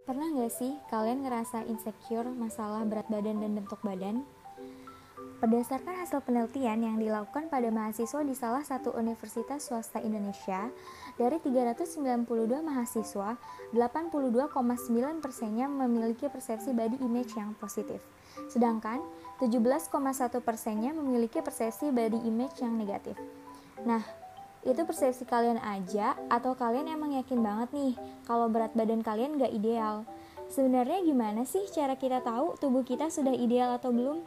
Pernah nggak sih kalian ngerasa insecure masalah berat badan dan bentuk badan? Berdasarkan hasil penelitian yang dilakukan pada mahasiswa di salah satu universitas swasta Indonesia, dari 392 mahasiswa, 82,9%-nya memiliki persepsi body image yang positif. Sedangkan 17,1%-nya memiliki persepsi body image yang negatif. Nah, itu persepsi kalian aja atau kalian emang yakin banget nih kalau berat badan kalian gak ideal? Sebenarnya gimana sih cara kita tahu tubuh kita sudah ideal atau belum?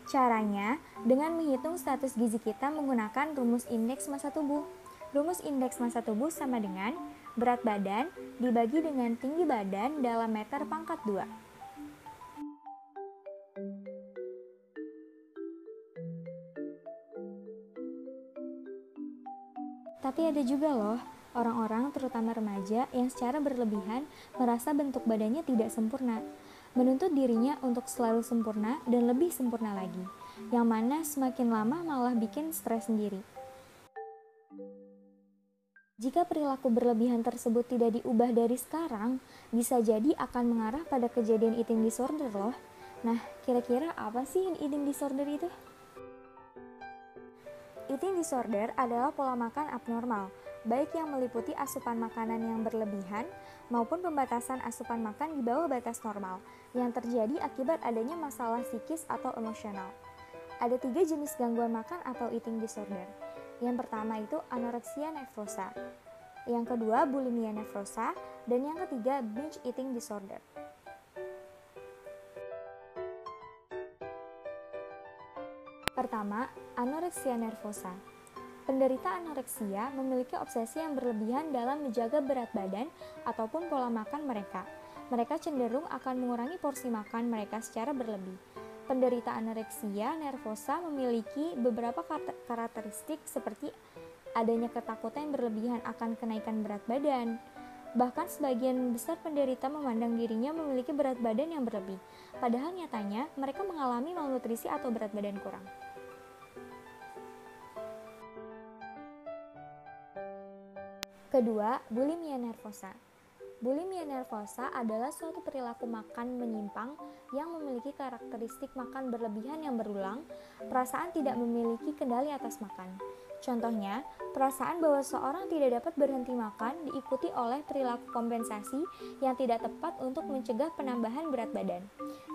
Caranya dengan menghitung status gizi kita menggunakan rumus indeks massa tubuh. Rumus indeks massa tubuh sama dengan berat badan dibagi dengan tinggi badan dalam meter pangkat 2. Tapi ada juga loh orang-orang terutama remaja yang secara berlebihan merasa bentuk badannya tidak sempurna, menuntut dirinya untuk selalu sempurna dan lebih sempurna lagi, yang mana semakin lama malah bikin stres sendiri. Jika perilaku berlebihan tersebut tidak diubah dari sekarang, bisa jadi akan mengarah pada kejadian eating disorder loh. Nah, kira-kira apa sih eating disorder itu? Eating disorder adalah pola makan abnormal, baik yang meliputi asupan makanan yang berlebihan maupun pembatasan asupan makan di bawah batas normal yang terjadi akibat adanya masalah psikis atau emosional. Ada 3 jenis gangguan makan atau eating disorder. Yang pertama itu anoreksia nervosa, yang kedua bulimia nervosa, dan yang ketiga binge eating disorder. Pertama, anoreksia nervosa. Penderita anoreksia memiliki obsesi yang berlebihan dalam menjaga berat badan ataupun pola makan mereka. Mereka cenderung akan mengurangi porsi makan mereka secara berlebih. Penderita anoreksia nervosa memiliki beberapa karakteristik seperti adanya ketakutan yang berlebihan akan kenaikan berat badan. Bahkan sebagian besar penderita memandang dirinya memiliki berat badan yang berlebih, padahal nyatanya mereka mengalami malnutrisi atau berat badan kurang. Kedua, bulimia nervosa. Bulimia nervosa adalah suatu perilaku makan menyimpang yang memiliki karakteristik makan berlebihan yang berulang, perasaan tidak memiliki kendali atas makan. Contohnya, perasaan bahwa seorang tidak dapat berhenti makan diikuti oleh perilaku kompensasi yang tidak tepat untuk mencegah penambahan berat badan,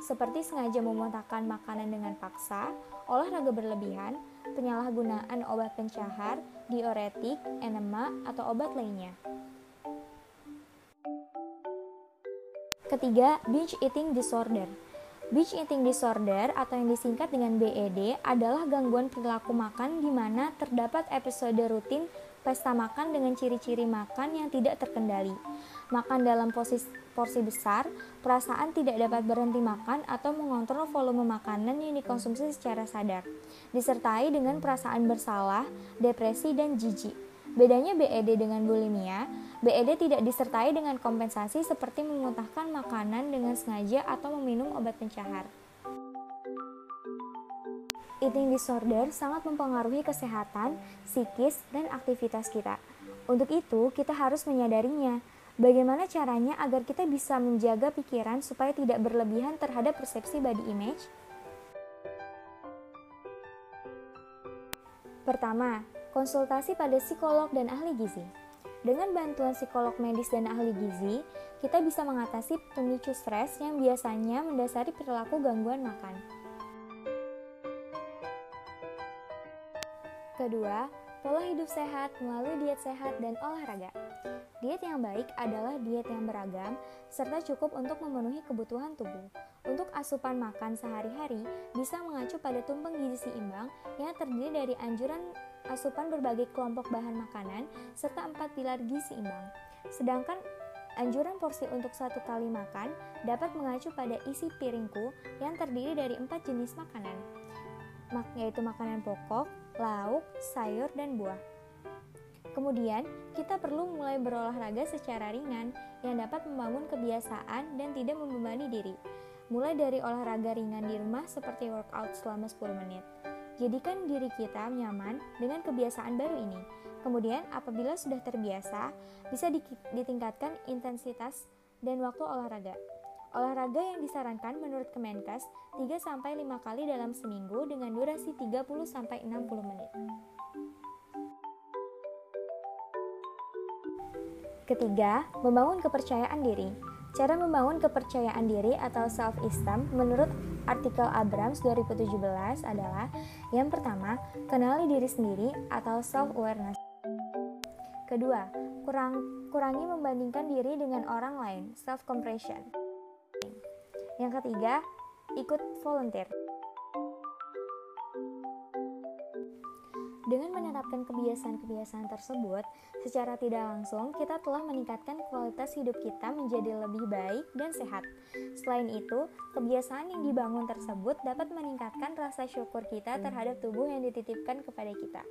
seperti sengaja memuntahkan makanan dengan paksa, olahraga berlebihan, penyalahgunaan obat pencahar, diuretik, enema, atau obat lainnya. Ketiga, binge eating disorder. Binge eating disorder atau yang disingkat dengan BED adalah gangguan perilaku makan di mana terdapat episode rutin pesta makan dengan ciri-ciri makan yang tidak terkendali. Makan dalam porsi besar, perasaan tidak dapat berhenti makan atau mengontrol volume makanan yang dikonsumsi secara sadar, disertai dengan perasaan bersalah, depresi, dan jijik. Bedanya BED dengan bulimia, BED tidak disertai dengan kompensasi seperti memuntahkan makanan dengan sengaja atau meminum obat pencahar. Eating disorder sangat mempengaruhi kesehatan, psikis, dan aktivitas kita. Untuk itu, kita harus menyadarinya. Bagaimana caranya agar kita bisa menjaga pikiran supaya tidak berlebihan terhadap persepsi body image? Pertama, konsultasi pada psikolog dan ahli gizi. Dengan bantuan psikolog medis dan ahli gizi, kita bisa mengatasi pemicu stres yang biasanya mendasari perilaku gangguan makan. Kedua, pola hidup sehat melalui diet sehat dan olahraga. Diet yang baik adalah diet yang beragam serta cukup untuk memenuhi kebutuhan tubuh. Untuk asupan makan sehari-hari bisa mengacu pada tumpeng gizi seimbang yang terdiri dari anjuran asupan berbagai kelompok bahan makanan serta 4 pilar gizi seimbang. Sedangkan anjuran porsi untuk satu kali makan dapat mengacu pada isi piringku yang terdiri dari 4 jenis makanan, yaitu makanan pokok, lauk, sayur, dan buah. Kemudian, kita perlu mulai berolahraga secara ringan yang dapat membangun kebiasaan dan tidak membebani diri. Mulai dari olahraga ringan di rumah seperti workout selama 10 menit. Jadikan diri kita nyaman dengan kebiasaan baru ini. Kemudian, apabila sudah terbiasa, bisa ditingkatkan intensitas dan waktu olahraga. Olahraga yang disarankan menurut Kemenkes 3-5 kali dalam seminggu dengan durasi 30-60 menit. Ketiga, membangun kepercayaan diri. Cara membangun kepercayaan diri atau self-esteem menurut artikel Abrams 2017 adalah: yang pertama, kenali diri sendiri atau self-awareness. Kedua, kurangi membandingkan diri dengan orang lain, self-comparison. Yang ketiga, ikut volunteer. Dengan menerapkan kebiasaan-kebiasaan tersebut, secara tidak langsung kita telah meningkatkan kualitas hidup kita menjadi lebih baik dan sehat. Selain itu, kebiasaan yang dibangun tersebut dapat meningkatkan rasa syukur kita terhadap tubuh yang dititipkan kepada kita.